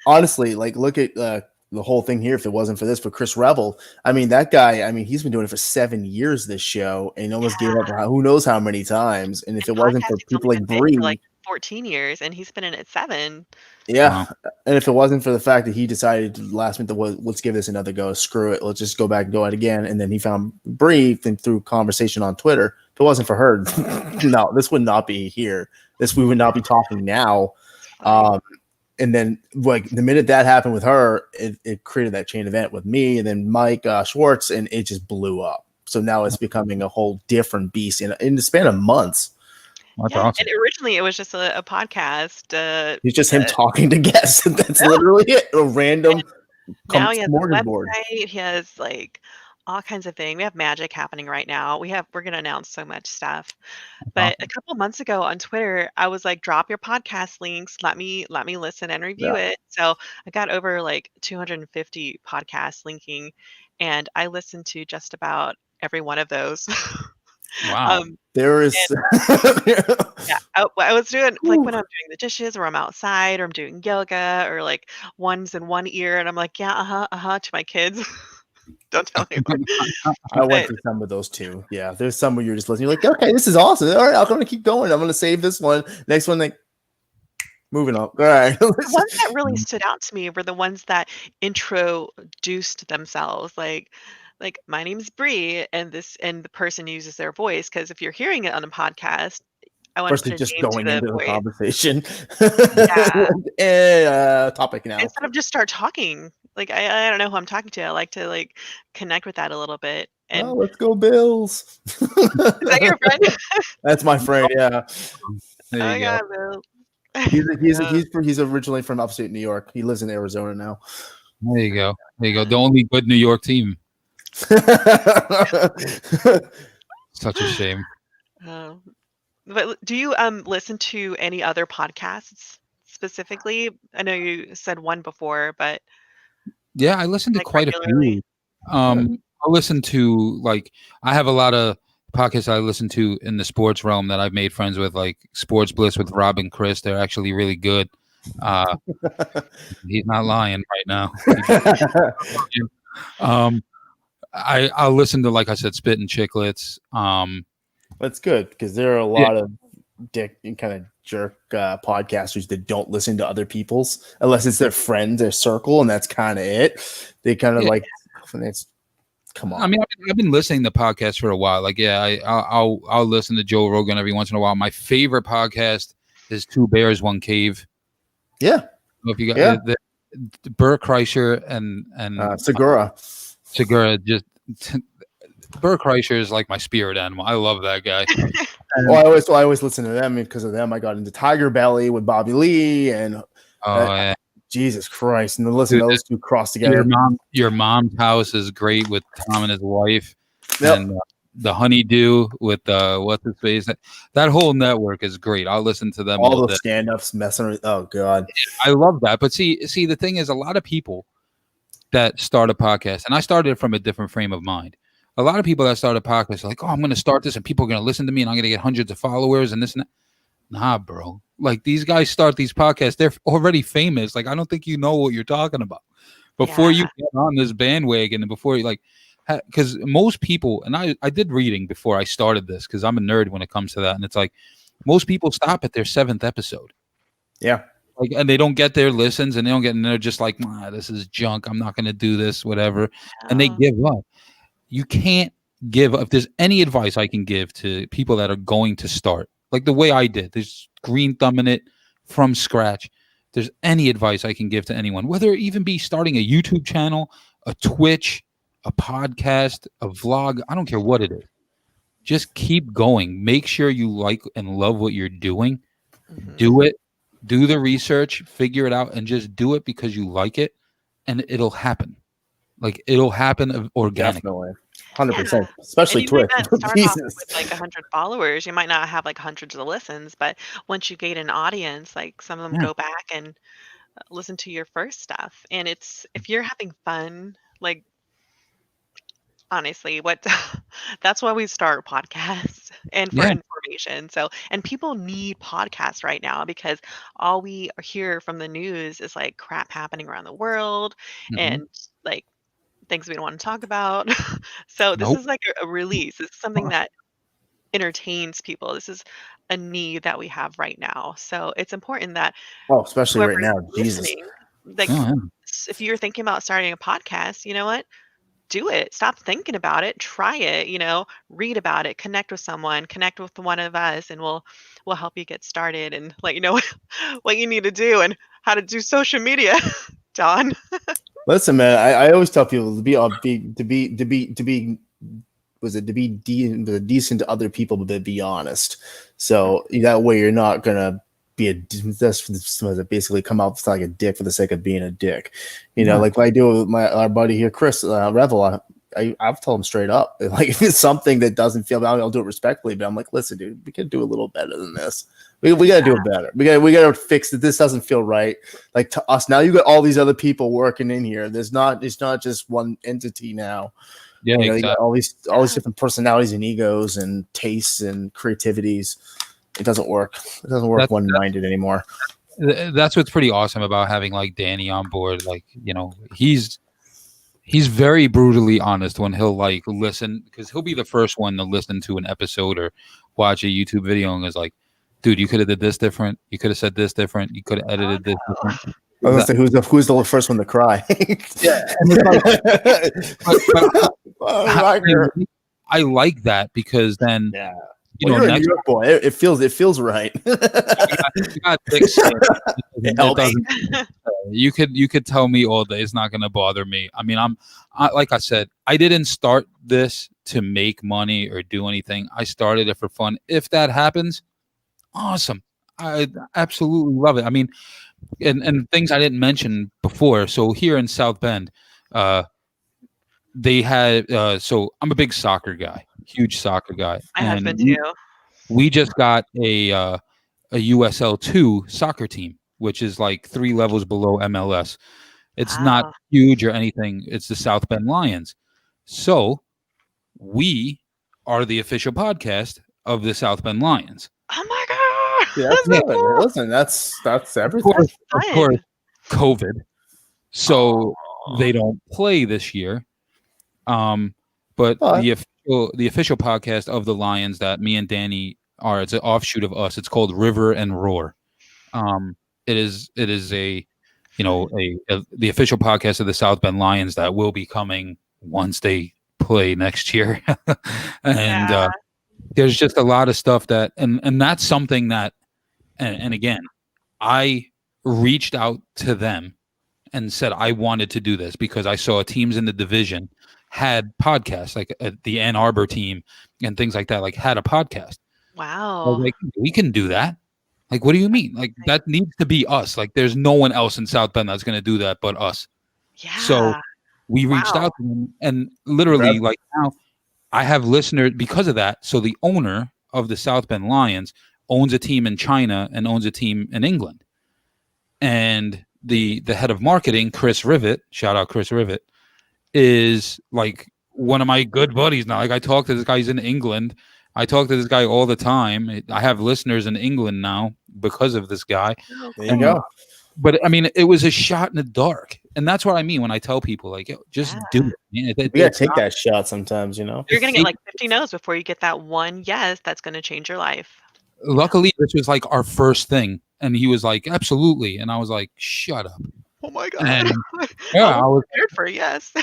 honestly look at the whole thing here. If it wasn't for this, for Chris Revel, I mean, that guy, I mean, he's been doing it for 7 years, this show, and almost gave up who knows how many times. And if it wasn't for people like Bri, like 14 years, and he's been in it 7. Yeah. Wow. And if it wasn't for the fact that he decided last minute, let's give this another go, screw it, let's just go back and go it again. And then he found Bri through conversation on Twitter. If it wasn't for her, no, this would not be here. We would not be talking now. And then like the minute that happened with her, it created that chain event with me and then Mike Schwartz, and it just blew up. So now it's becoming a whole different beast in the span of months. That's awesome. And originally it was just a podcast. It's just him talking to guests. That's literally it. A random now he has a website. He has like all kinds of things. We have magic happening right now. We're going to announce so much stuff. But a couple months ago on Twitter, I was like, drop your podcast links. Let me listen and review it. So I got over like 250 podcasts linking, and I listened to just about every one of those. Wow. There is. I was doing like when I'm doing the dishes or I'm outside or I'm doing yoga or like one's in one ear and I'm like, yeah, to my kids. Don't tell anyone. I went through some of those too. Yeah. There's some where you're just listening. You're like, okay, this is awesome. All right, I'm going to keep going. I'm going to save this one. Next one, like, moving on. All right. The ones that really stood out to me were the ones that introduced themselves. Like my name's Bri, and the person uses their voice, because if you're hearing it on a podcast, I want to First, put they're a just name to going the into the voice. conversation. Topic now. Instead of just start talking. Like I don't know who I'm talking to. I like to like connect with that a little bit. Oh, And let's go Bills. is that your friend? That's my friend. Yeah, There Oh you my go. God, Bill. he's originally from upstate New York. He lives in Arizona now. There you go. There you go. The only good New York team. Such a shame. Oh. But do you listen to any other podcasts specifically? I know you said one before, but Yeah, I listen to like quite a regularly? few. I listen to I have a lot of podcasts I listen to in the sports realm that I've made friends with, like Sports Bliss with Rob and Chris. They're actually really good. He's not lying right now. I'll listen to, like I said, Spit and Chicklets. That's good because there are a lot of dick and kind of jerk podcasters that don't listen to other people's unless it's their friends, their circle, and that's kind of it. They kind of it's come on. I mean, I've been listening to podcasts for a while. Like, I'll listen to Joe Rogan every once in a while. My favorite podcast is Two Bears, One Cave. Yeah. If you got Bert Kreischer and Segura, just Bert Kreischer is like my spirit animal. I love that guy. I always listen to them because of them. I got into Tiger Belly with Bobby Lee and Jesus Christ, and listen to those two cross together. Your mom's house is great with Tom and his wife, and the Honeydew with what's his face. That whole network is great. I'll listen to them. All those stand-ups messing with. Oh God, I love that. But see, the thing is, a lot of people that start a podcast, and I started from a different frame of mind. A lot of people that start a podcast are like, oh, I'm going to start this and people are going to listen to me and I'm going to get hundreds of followers and this and that. Nah, bro. Like, these guys start these podcasts. They're already famous. Like, I don't think you know what you're talking about. Before you get on this bandwagon and before you, because most people, and I did reading before I started this because I'm a nerd when it comes to that. And it's like, most people stop at their 7th episode. Yeah. Like, and they don't get their listens and they're just like, this is junk. I'm not going to do this, whatever. And they give up. You can't give up. If there's any advice I can give to people that are going to start, like the way I did, there's green thumbing it from scratch. If there's any advice I can give to anyone, whether it even be starting a YouTube channel, a Twitch, a podcast, a vlog, I don't care what it is. Just keep going. Make sure you like and love what you're doing. Mm-hmm. Do it. Do the research, figure it out, and just do it because you like it, and it'll happen. Like, it'll happen organically. Definitely. 100%, especially Twitch. You might not start off with like 100 followers. You might not have like hundreds of listens, but once you gain an audience, like some of them go back and listen to your first stuff. And if you're having fun, like, honestly, that's why we start podcasts and for information. So, and people need podcasts right now because all we hear from the news is like crap happening around the world and like things we don't want to talk about. So this is like a release. This is something that entertains people. This is a need that we have right now. So it's important that especially right now, Jesus. Like if you're thinking about starting a podcast, you know what? Do it. Stop thinking about it. Try it, read about it, connect with someone, connect with one of us, and we'll help you get started and let you know what you need to do and how to do social media. Don. Listen, man, I always tell people to be decent to other people, but to be honest. So that way you're not gonna be basically come out like a dick for the sake of being a dick. Like what I do with our buddy here, Chris Revel. I've told him straight up, like, if it's something that doesn't feel valid, I'll do it respectfully. But I'm like, listen, dude, we can do a little better than this. We got to do it better. We got to fix it. This doesn't feel right. Like, to us now, you got all these other people working in here. It's not just one entity now. Yeah, exactly. You got all these different personalities and egos and tastes and creativities. It doesn't work. It doesn't work one-minded anymore. That's what's pretty awesome about having like Danny on board. Like, he's very brutally honest when he'll like listen, because he'll be the first one to listen to an episode or watch a YouTube video and is like, dude, you could have did this different. You could have said this different. You could have edited this different. Who's the first one to cry? I like that because then you know, you're a next New York boy. It feels right. you got thick skin. It doesn't. You could tell me all day. It's not going to bother me. I mean, like I said, I didn't start this to make money or do anything. I started it for fun. If that happens, awesome. I absolutely love it. I mean, and things I didn't mention before. So here in South Bend, they had. So I'm a big soccer guy, huge soccer guy, My and husband too. we just got a USL2 soccer team, which is like 3 levels below MLS. It's not Wow. huge or anything. It's the South Bend Lions. So we are the official podcast of the South Bend Lions. Oh my god. Yeah, That's so cool. listen, that's Of everything. course, Fun. COVID. So Aw. they don't play this year. But the official podcast of the Lions that me and Danny are, it's an offshoot of us. It's called River and Roar. It is a the official podcast of the South Bend Lions that will be coming once they play next year. And Yeah. there's just a lot of stuff that and that's something that and again, I reached out to them and said I wanted to do this because I saw teams in the division had podcasts, like the Ann Arbor team and things like that, like had a podcast. I was Wow. like, we can do that. Like, what do you mean? Like, that needs to be us. Like, there's no one else in South Bend that's going to do that but us. Yeah. So we reached Wow. out to them, and literally, like now, I have listeners because of that. So the owner of the South Bend Lions owns a team in China and owns a team in England, and the head of marketing, Chris Rivet, shout out Chris Rivet, is like one of my good buddies now. Like I talk to this guy, he's in England. I talk to this guy all the time. I have listeners in England now because of this guy. There you go. But I mean, it was a shot in the dark, and that's what I mean when I tell people, like, yo, just do it. Man. We gotta take that shot sometimes, you know. You're gonna get like 50 no's before you get that one yes that's gonna change your life. Luckily, this was like our first thing, and he was like, absolutely, and I was like, shut up. Oh my god. And, yeah, I was prepared for a yes.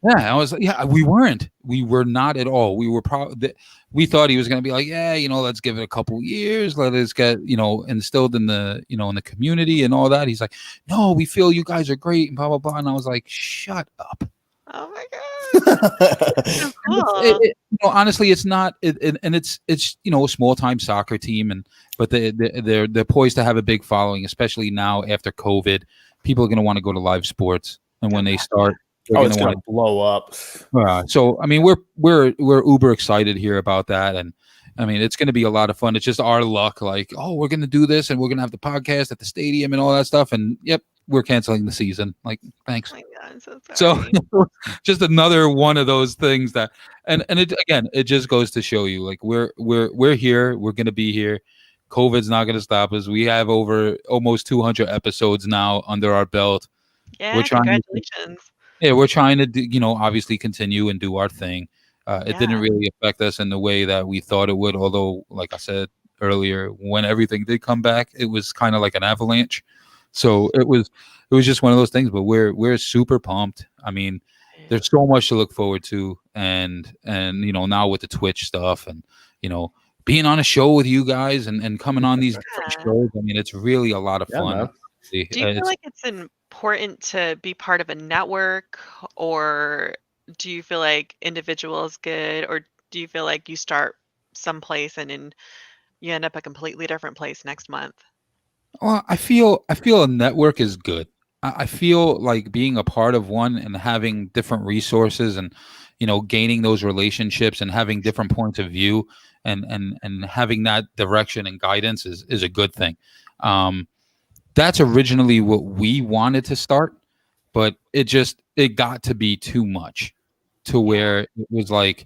Yeah, I was. Yeah, we weren't. We were not at all. We were probably. We thought he was going to be like, yeah, let's give it a couple years, let us get, instilled in the, in the community and all that. He's like, no, we feel you guys are great and blah blah blah. And I was like, shut up. Oh my god. So cool. Honestly, it's not. And it's a small time soccer team, but they're poised to have a big following, especially now after COVID. People are going to want to go to live sports, and when they start. It's gonna blow up. So I mean, we're uber excited here about that, and I mean, it's gonna be a lot of fun. It's just our luck, like, oh, we're gonna do this, and we're gonna have the podcast at the stadium and all that stuff, and yep, we're canceling the season. Like, thanks. Oh my god, I'm so sorry. So just another one of those things that, and it just goes to show you, like, we're here, we're gonna be here. COVID's not gonna stop us. We have over almost 200 episodes now under our belt. Yeah, congratulations. We're trying to do, obviously continue and do our thing. It didn't really affect us in the way that we thought it would. Although, like I said earlier, when everything did come back, it was kind of like an avalanche. So it was just one of those things. But we're super pumped. I mean, there's so much to look forward to, and now with the Twitch stuff, and being on a show with you guys and coming on these different shows. I mean, it's really a lot of fun. Man. Do you feel like it's important to be part of a network, or do you feel like individual is good, or do you feel like you start someplace and then you end up a completely different place next month? Well, I feel a network is good. I feel like being a part of one and having different resources and gaining those relationships and having different points of view and having that direction and guidance is a good thing. That's originally what we wanted to start, but it got to be too much to where it was like,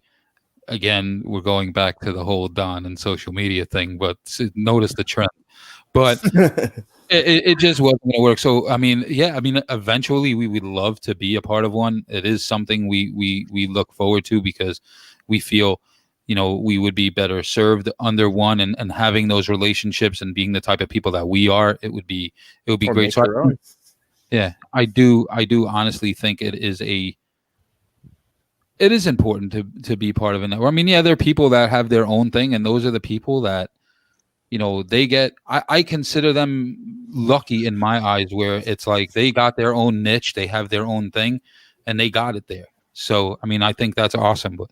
again, we're going back to the whole Don and social media thing, but notice the trend. But it just wasn't going to work. So, I mean, eventually we would love to be a part of one. It is something we look forward to because we feel, we would be better served under one and having those relationships and being the type of people that we are, it would be great. So I do honestly think it is it is important to be part of a network. I mean, yeah, there are people that have their own thing, and those are the people that, you know, they get. I consider them lucky in my eyes, where it's like they got their own niche, they have their own thing, and they got it there. So, I mean, I think that's awesome, but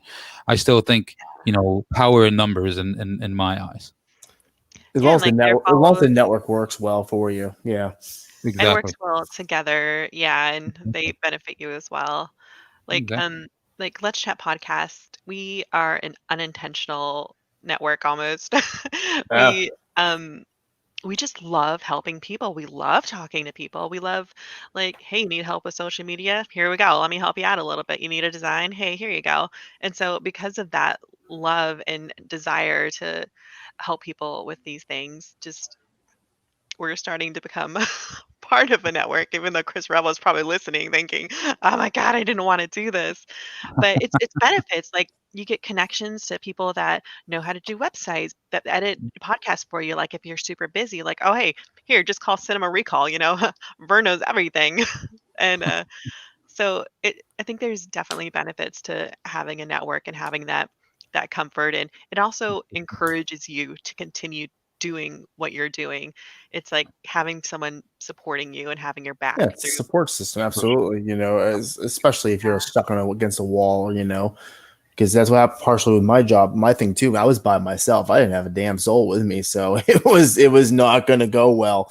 I still think, you know, power in numbers in my eyes. As Yeah, long and as the like they're network, as long as the both network works well for you, yeah. and works Exactly. well together. Yeah, and they benefit you as well. Like Exactly. like Let's Chat podcast, we are an unintentional network almost. Yeah. we um we just love helping people. We love talking to people. We love like, hey, you need help with social media? Here we go. Let me help you out a little bit. You need a design? Hey, here you go. And so because of that love and desire to help people with these things, just we're starting to become part of a network, even though Chris Rebel is probably listening, thinking, "Oh my God, I didn't want to do this." But it's benefits. Like you get connections to people that know how to do websites, that edit podcasts for you. Like if you're super busy, like, oh hey, here, just call Cinema Recall. You know, Vern knows everything, and so I think there's definitely benefits to having a network and having that comfort, and it also encourages you to continue doing what you're doing. It's like having someone supporting you and having your Yeah, back it's a through. support system, absolutely. You know, especially if you're stuck against a wall, you know, because that's what happened partially with my job, my thing too. I was by myself. I didn't have a damn soul with me, so it was not going to go well.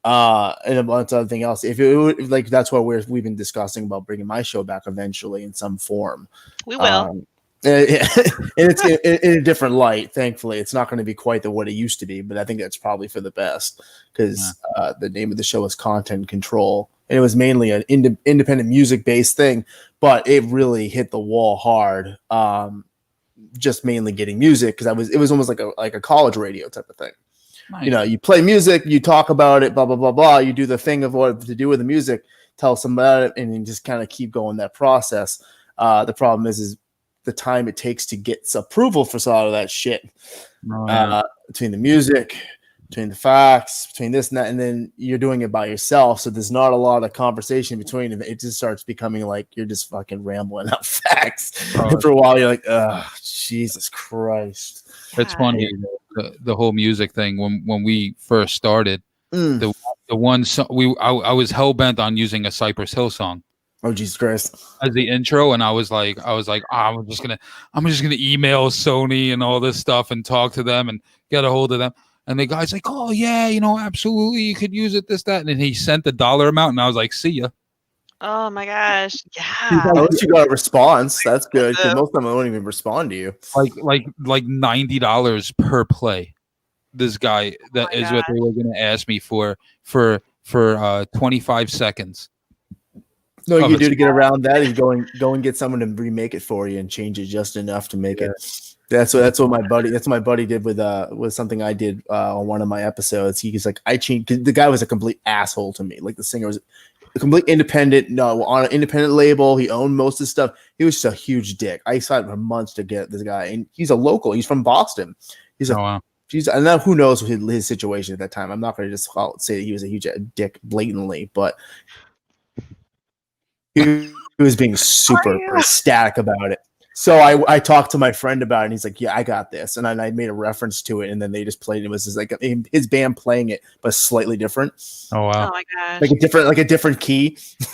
And a bunch of other thing else. If it would, like, that's why we've been discussing about bringing my show back eventually in some form. We will. Um, and it's in a different light. Thankfully, it's not going to be quite what it used to be, but I think that's probably for the best because the name of the show is Content Control, and it was mainly an independent music based thing, but it really hit the wall hard. Just mainly getting music because it was almost like a college radio type of thing. Nice. You know, you play music, you talk about it, blah blah blah blah. You do the thing of what to do with the music, tell somebody about it, and you just kind of keep going that process. The problem is the time it takes to get approval for some of that shit. Between the music, between the facts, between this and that, and then you're doing it by yourself. So there's not a lot of conversation between them. It just starts becoming like you're just fucking rambling out facts. And for a while, you're like, oh, Jesus Christ. It's funny, the whole music thing. When we first started, the one song I was hell bent on using a Cypress Hill song. Oh Jesus Christ! As the intro, and I was like, I'm just gonna email Sony and all this stuff and talk to them and get a hold of them. And the guy's like, oh yeah, you know, absolutely, you could use it, this, that, and then he sent the dollar amount, and I was like, see ya. Oh my gosh. Yeah. At least you got a response. That's good because most of them won't even respond to you. Like $90 per play. This guy that is what they were going to ask me for 25 seconds. No, you do to get around that is go and get someone to remake it for you and change it just enough to make it. That's what my buddy did with something I did on one of my episodes. He's like, I changed. The guy was a complete asshole to me. Like the singer was a complete independent, no, on an independent label. He owned most of the stuff. He was just a huge dick. I fought for months to get this guy, and he's a local. He's from Boston. He's a and now who knows his situation at that time. I'm not going to just say that he was a huge dick blatantly, but he was being super ecstatic about it. So I talked to my friend about it, and he's like, yeah, I got this. And I made a reference to it, and then they just played it. It was just like his band playing it, but slightly different. Oh, wow. Oh, my gosh. Like a different key. So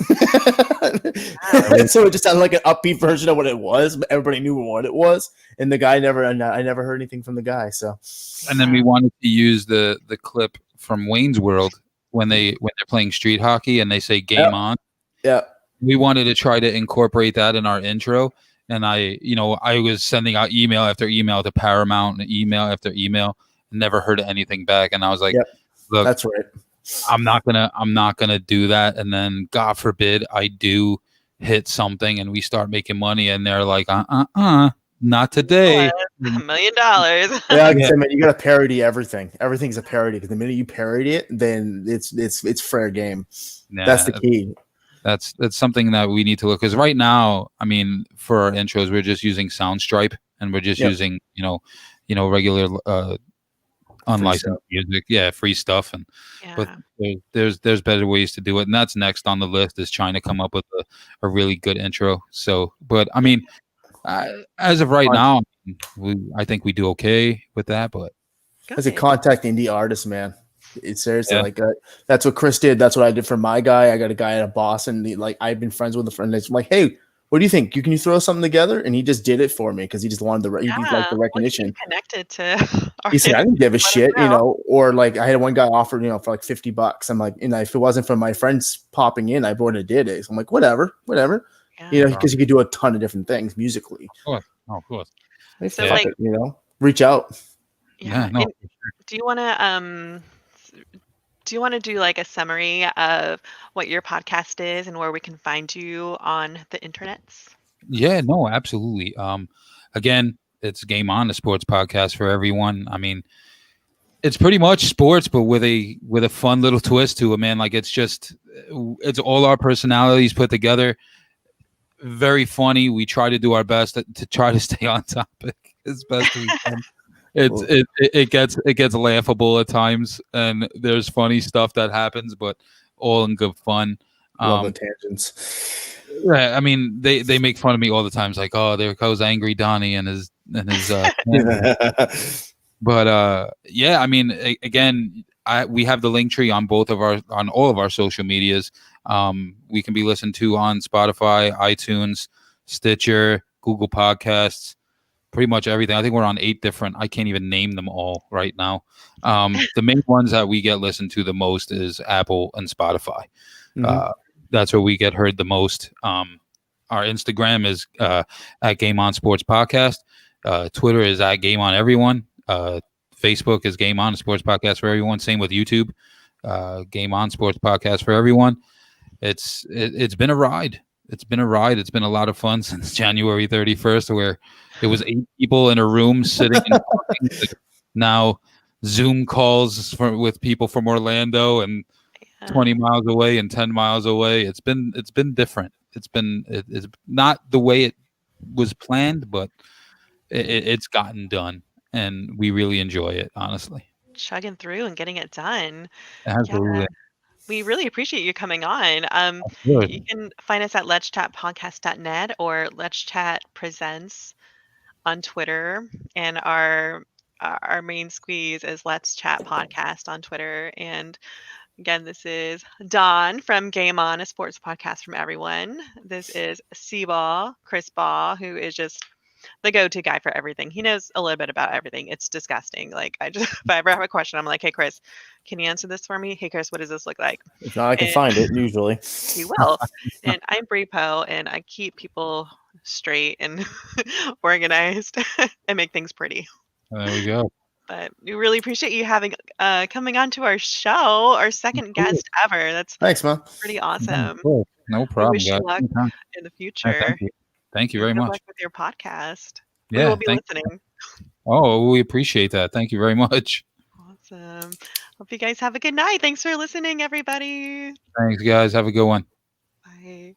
it just sounded like an upbeat version of what it was, but everybody knew what it was. And the guy I never heard anything from the guy. So, and then we wanted to use the clip from Wayne's World when they're playing street hockey and they say game on. Yeah. We wanted to try to incorporate that in our intro. And I was sending out email after email to Paramount and email after email, never heard anything back. And I was like, look, that's right. I'm not gonna do that. And then God forbid I do hit something and we start making money and they're like, not today. $1 million. Yeah, like I said, man, you gotta parody everything. Everything's a parody because the minute you parody it, then it's fair game. Nah, that's the key. That's something that we need to look, because right now, I mean, for our intros, we're just using Soundstripe and we're just using, regular unlicensed music, free stuff, but there's better ways to do it, and that's next on the list is trying to come up with a really good intro. So, but I mean, As of right now, I think we do okay with that. But as a Good. contact indie artist, man, it's seriously Yeah. like that's what Chris did. That's what I did for my guy. I got a guy out of Boston. Like I've been friends with a friend. That's like, hey, what do you think? Can you throw something together? And he just did it for me because he just wanted he liked the Yeah. Well, he's recognition. connected to He said, I didn't give a artists. shit, or like I had one guy offered, for like $50. I'm like, if it wasn't for my friends popping in, I would have did it. So I'm like, whatever, Yeah. because you could do a ton of different things musically. Of course. So like, reach out. yeah. No. And do you want to do like a summary of what your podcast is and where we can find you on the internets? Yeah, no, absolutely. Again, it's Game On, the sports podcast for everyone. I mean, it's pretty much sports, but with a fun little twist to it, man. Like it's all our personalities put together. Very funny. We try to do our best to try to stay on topic as best we can. It gets laughable at times, and there's funny stuff that happens, but all in good fun. Love the tangents. Right. I mean, they make fun of me all the time. It's like, oh, there goes Angry Donnie and his but yeah, I mean, again, we have the link tree on all of our social medias. We can be listened to on Spotify, iTunes, Stitcher, Google Podcasts, pretty much everything. I think we're on 8 different. I can't even name them all right now. The main ones that we get listened to the most is Apple and Spotify. Mm-hmm. That's where we get heard the most. Our Instagram is at Game On Sports Podcast. Twitter is at Game On Everyone. Facebook is Game On Sports Podcast for everyone. Same with YouTube. Game On Sports Podcast for everyone. It's been a ride. It's been a lot of fun since January 31st, where it was 8 people in a room sitting and talking. Now Zoom calls with people from Orlando and 20 miles away and 10 miles away. It's been different. It's not the way it was planned, but it's gotten done, and we really enjoy it, honestly. Chugging through and getting it done. Absolutely. Yeah. We really appreciate you coming on. You can find us at letschatpodcast.net or Let's Chat Presents on Twitter, and our main squeeze is Let's Chat Podcast on Twitter. And again, this is Dawn from Game On, a sports podcast from everyone. This is CBall, Chris Ball, who is just the go-to guy for everything. He knows a little bit about everything. It's disgusting. Like if I ever have a question, I'm like, hey Chris, can you answer this for me? Hey Chris, what does this look like? If not, I can find it usually. He will. And I'm Bri, and I keep people straight and organized and make things pretty. There we go. But we really appreciate you coming on to our show, our second guest ever. That's thanks, man. pretty awesome. No problem. We wish you luck in the future. Thank you very much. Good luck with your podcast. Yeah, we will be listening. Oh, we appreciate that. Thank you very much. Awesome. Hope you guys have a good night. Thanks for listening, everybody. Thanks, guys. Have a good one. Bye.